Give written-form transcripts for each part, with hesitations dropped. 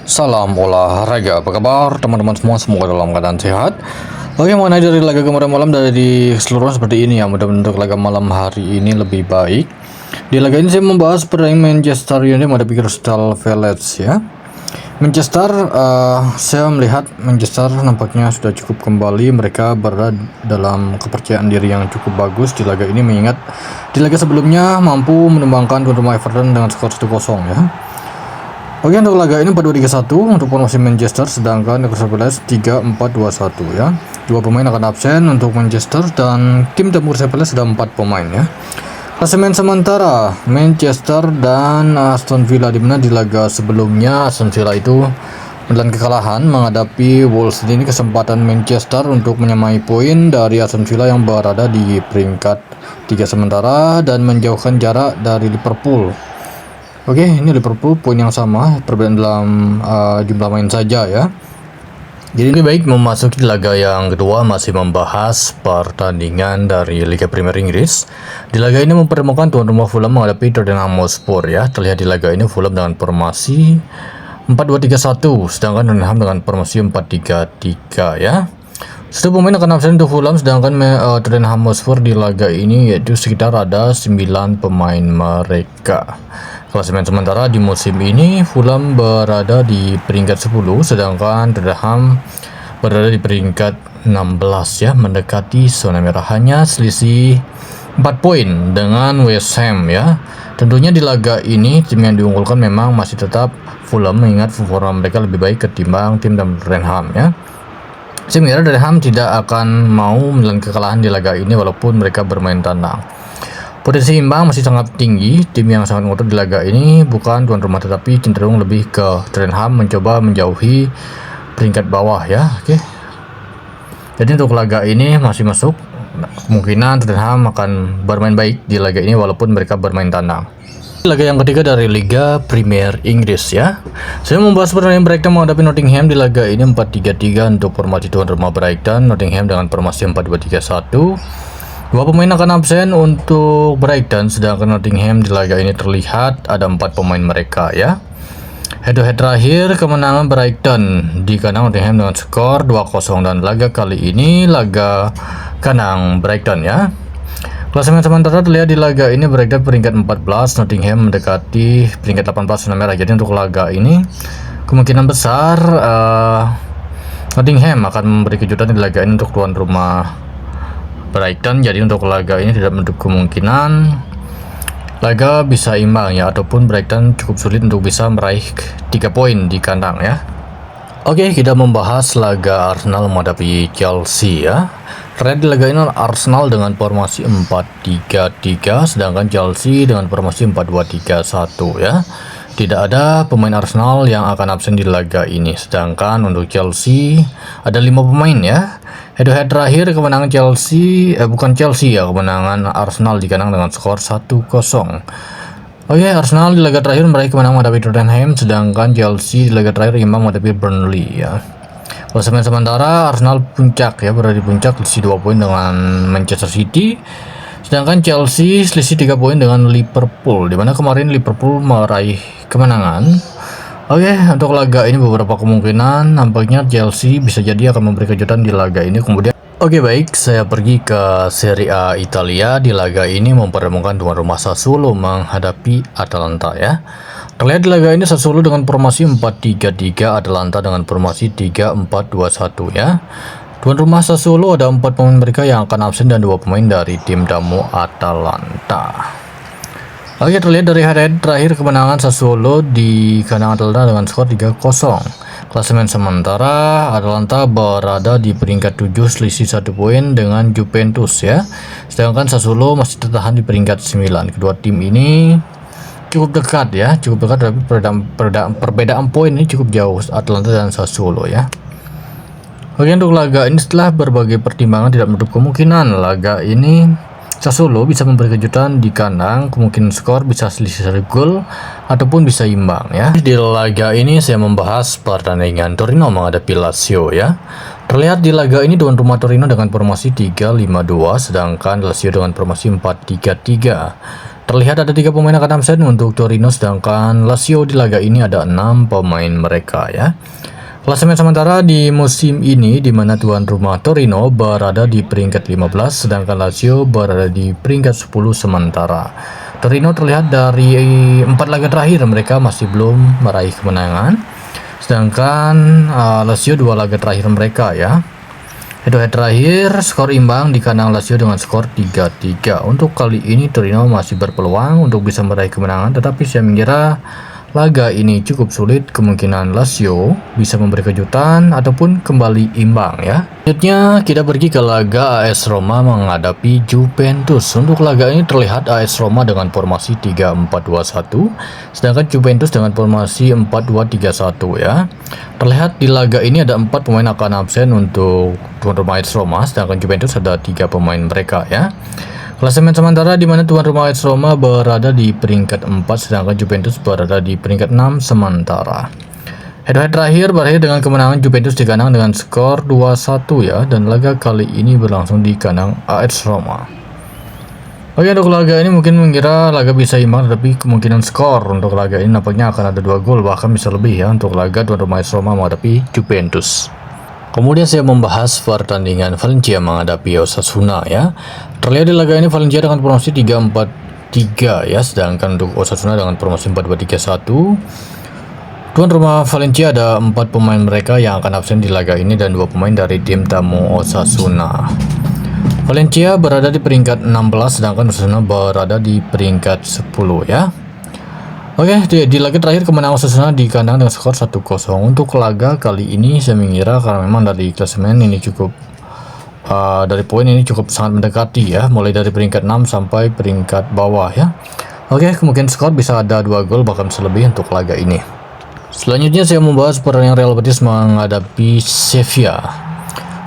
Salam olahraga, apa kabar teman-teman semua? Semoga dalam keadaan sehat. Oke, mengenai dari laga kemarin malam dari keseluruhan seperti ini ya. Mudah-mudahan untuk laga malam hari ini lebih baik. Di laga ini saya membahas pertandingan Manchester United menghadapi Crystal Palace ya. Manchester, saya melihat Manchester nampaknya sudah cukup kembali. Mereka berada dalam kepercayaan diri yang cukup bagus di laga ini, mengingat di laga sebelumnya mampu menumbangkan tuan rumah Everton dengan skor 1-0 ya. Oke, untuk laga ini 4-2-3-1 untuk formasi Manchester, sedangkan Crystal Palace 3-4-2-1 ya. Dua pemain akan absen untuk Manchester dan tim tamu Crystal Palace ada 4 pemain ya. Klasemen sementara Manchester dan Aston Villa, di mana di laga sebelumnya Aston Villa itu menelan kekalahan menghadapi Wolves. Ini kesempatan Manchester untuk menyamai poin dari Aston Villa yang berada di peringkat 3 sementara dan menjauhkan jarak dari Liverpool. Oke, ini Liverpool poin yang sama, perbedaan dalam jumlah main saja ya. Jadi lebih baik memasuki laga yang kedua, masih membahas pertandingan dari Liga Premier Inggris. Di laga ini mempertemukan tuan rumah Fulham menghadapi Tottenham Hotspur ya. Terlihat di laga ini Fulham dengan formasi 4-2-3-1, sedangkan Tottenham dengan formasi 4-3-3 ya. Satu pemain akan absen untuk Fulham, sedangkan Tottenham Hotspur di laga ini yaitu sekitar ada 9 pemain mereka. Klasemen sementara di musim ini Fulham berada di peringkat 10, sedangkan Tottenham berada di peringkat 16 ya, mendekati zona merah, hanya selisih 4 poin dengan West Ham ya. Tentunya di laga ini tim yang diunggulkan memang masih tetap Fulham, mengingat performa mereka lebih baik ketimbang tim Tottenham ya. Saya mengira Tottenham tidak akan mau menelan kekalahan di laga ini walaupun mereka bermain tandang. Potensi imbang masih sangat tinggi. Tim yang sangat ngotot di laga ini bukan tuan rumah, tetapi cenderung lebih ke Tottenham mencoba menjauhi peringkat bawah ya. Oke. Jadi untuk laga ini masih masuk kemungkinan Tottenham akan bermain baik di laga ini walaupun mereka bermain tandang. Laga yang ketiga dari Liga Premier Inggris ya. Saya membahas pertandingan Brighton menghadapi Nottingham. Di laga ini 4-3-3 untuk formasi tuan rumah Brighton, Nottingham dengan formasi 4-2-3-1. Dua pemain akan absen untuk Brighton, sedangkan Nottingham di laga ini terlihat ada 4 pemain mereka ya. Head to head terakhir kemenangan Brighton di kandang Nottingham dengan skor 2-0, dan laga kali ini laga kandang Brighton ya. Klasemen sementara terlihat di laga ini Brighton peringkat 14, Nottingham mendekati peringkat 18 zona merah. Jadi untuk laga ini kemungkinan besar Nottingham akan memberi kejutan di laga ini untuk tuan rumah Brighton. Jadi untuk laga ini tidak menutup kemungkinan laga bisa imbang ya, ataupun Brighton cukup sulit untuk bisa meraih 3 poin di kandang ya. Oke, kita membahas laga Arsenal menghadapi Chelsea ya. Terlihat di laga ini Arsenal dengan formasi 4-3-3, sedangkan Chelsea dengan formasi 4-2-3-1 ya. Tidak ada pemain Arsenal yang akan absen di laga ini, sedangkan untuk Chelsea ada 5 pemain ya. Head to head terakhir kemenangan kemenangan Arsenal di kandang dengan skor 1-0. Oke, Arsenal di laga terakhir meraih kemenangan menghadapi Tottenham, sedangkan Chelsea di laga terakhir imbang menghadapi Burnley ya. Klasemen sementara Arsenal puncak ya, berada di puncak selisih 2 poin dengan Manchester City, sedangkan Chelsea selisih 3 poin dengan Liverpool, di mana kemarin Liverpool meraih kemenangan. Oke, untuk laga ini beberapa kemungkinan nampaknya Chelsea bisa jadi akan memberi kejutan di laga ini. Kemudian oke, baik, saya pergi ke Serie A Italia. Di laga ini mempertemukan tuan rumah Sassuolo menghadapi Atalanta ya. Terlihat di laga ini Sassuolo dengan formasi 4-3-3, Atalanta dengan formasi 3-4-2-1 ya. Tuan rumah Sassuolo ada 4 pemain mereka yang akan absen dan 2 pemain dari tim tamu Atalanta. Oke, terlihat dari head terakhir kemenangan Sassuolo di kandang Atalanta dengan skor 3-0. Klasemen sementara Atalanta berada di peringkat 7 selisih 1 poin dengan Juventus ya. Sedangkan Sassuolo masih tertahan di peringkat 9. Kedua tim ini cukup dekat ya, tapi perbedaan poin ini cukup jauh Atalanta dan Sassuolo ya. Oke, untuk laga ini setelah berbagai pertimbangan tidak menutup kemungkinan laga ini Sassuolo bisa memberi kejutan di kandang. Kemungkinan skor bisa selisih 1 gol ataupun bisa imbang ya. Di laga ini saya membahas pertandingan Torino menghadapi Lazio ya. Terlihat di laga ini tuan rumah Torino dengan formasi 3-5-2, sedangkan Lazio dengan formasi 4-3-3. Terlihat ada 3 pemain akan absen untuk Torino, sedangkan Lazio di laga ini ada 6 pemain mereka ya. Klasemen sementara di musim ini di mana tuan rumah Torino berada di peringkat 15, sedangkan Lazio berada di peringkat 10 sementara. Torino terlihat dari 4 laga terakhir mereka masih belum meraih kemenangan, sedangkan Lazio 2 laga terakhir mereka ya. Head-to-head terakhir skor imbang di kandang Lazio dengan skor 3-3. Untuk kali ini Torino masih berpeluang untuk bisa meraih kemenangan, tetapi saya mengira laga ini cukup sulit, kemungkinan Lazio bisa memberi kejutan ataupun kembali imbang ya. Selanjutnya kita pergi ke laga AS Roma menghadapi Juventus. Untuk laga ini terlihat AS Roma dengan formasi 3-4-2-1, sedangkan Juventus dengan formasi 4-2-3-1 ya. Terlihat di laga ini ada 4 pemain akan absen untuk tuan rumah AS Roma, sedangkan Juventus ada 3 pemain mereka ya. Klasemen sementara di mana tuan rumah AS Roma berada di peringkat 4, sedangkan Juventus berada di peringkat 6 sementara. Head-to-head terakhir berakhir dengan kemenangan Juventus di kandang dengan skor 2-1 ya, dan laga kali ini berlangsung di kandang AS Roma. Oke, untuk laga ini mungkin mengira laga bisa imbang, tetapi kemungkinan skor untuk laga ini nampaknya akan ada 2 gol, bahkan bisa lebih ya untuk laga tuan rumah AS Roma menghadapi Juventus. Kemudian saya membahas pertandingan Valencia menghadapi Osasuna ya. Terlihat di laga ini Valencia dengan formasi 3-4-3 ya, sedangkan untuk Osasuna dengan formasi 4-2-3-1. Tuan rumah Valencia ada 4 pemain mereka yang akan absen di laga ini dan 2 pemain dari tim tamu Osasuna. Valencia berada di peringkat 16, sedangkan Osasuna berada di peringkat 10 ya. Oke, di laga terakhir kemenangan Osasuna di kandang dengan skor 1-0. Untuk laga kali ini saya mengira karena memang dari klasemen ini cukup dari poin ini cukup sangat mendekati ya, mulai dari peringkat 6 sampai peringkat bawah ya. Oke, kemungkinan skor bisa ada 2 gol bahkan lebih untuk laga ini. Selanjutnya saya membahas pertandingan Real Betis menghadapi Sevilla.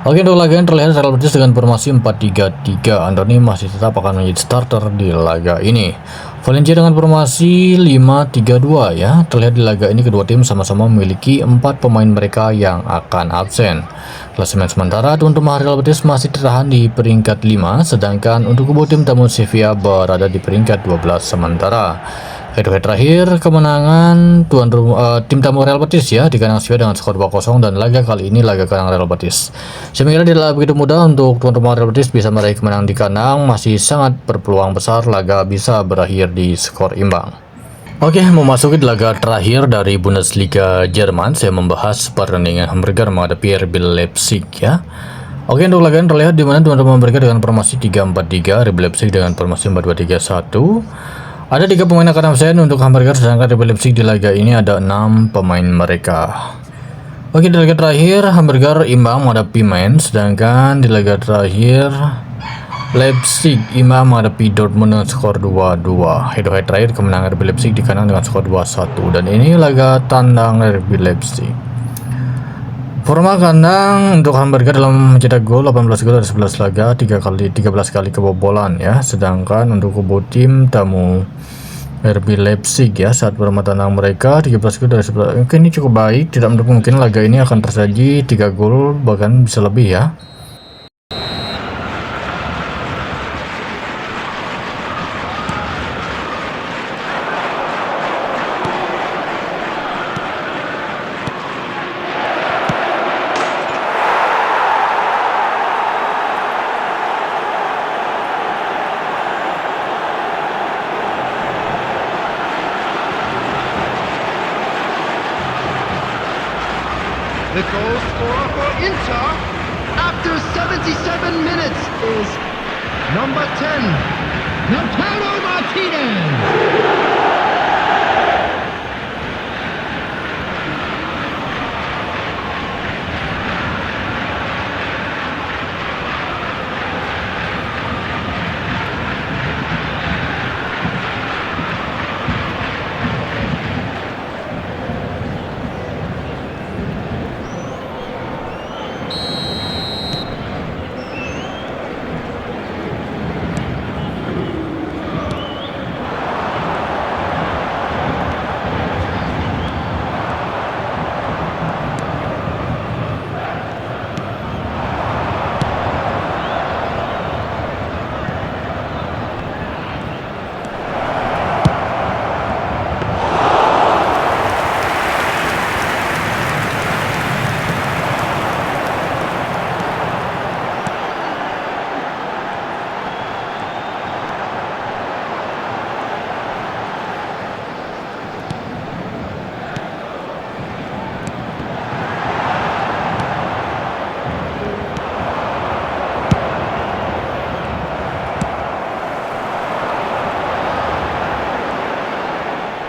Oke, untuk laga ini terlihat Real Betis dengan formasi 4-3-3. Andoni masih tetap akan menjadi starter di laga ini. Valencia dengan formasi 5-3-2 ya. Terlihat di laga ini kedua tim sama-sama memiliki 4 pemain mereka yang akan absen. Klasemen sementara tuan rumah Real Betis masih tertahan di peringkat 5, sedangkan untuk kubu tim tamu Sevilla berada di peringkat 12 sementara. Head-to-head terakhir kemenangan tim tamu Real Betis ya di kandang Sevilla dengan skor 2-0, dan laga kali ini laga kandang Real Betis. Saya mengira tidak begitu mudah untuk tuan rumah Real Betis bisa meraih kemenangan di kandang, masih sangat berpeluang besar laga bisa berakhir di skor imbang. Oke, memasuki laga terakhir dari Bundesliga Jerman, saya membahas pertandingan Hamburger menghadapi RB Leipzig ya. Oke, untuk laga ini terlihat di mana tuan rumah mereka dengan formasi 3-4-3, RB Leipzig dengan formasi 4-2-3-1. Ada 3 pemain akan absen untuk Hamburger, sedangkan RB Leipzig di laga ini ada 6 pemain mereka. Oke, di laga terakhir Hamburger imbang menghadapi Mainz, sedangkan di laga terakhir Leipzig imbang menghadapi Dortmund dengan skor 2-2. Head-to-head terakhir kemenangan RB Leipzig di kandang dengan skor 2-1, dan ini laga tandang RB Leipzig. Forma kandang untuk Hamburger dalam mencetak gol 18 gol dari 11 laga, 13 kali kebobolan ya. Sedangkan untuk kubu tim tamu RB Leipzig ya, saat forma tandang mereka 13 gol dari 11. Oke, ini cukup baik, tidak menutup mungkin laga ini akan tersaji 3 gol bahkan bisa lebih ya. The goal scorer for Inter after 77 minutes is number 10, Lautaro Martinez.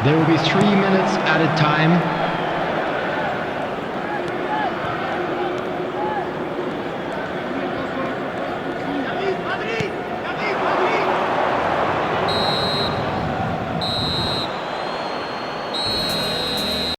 There will be 3 minutes added time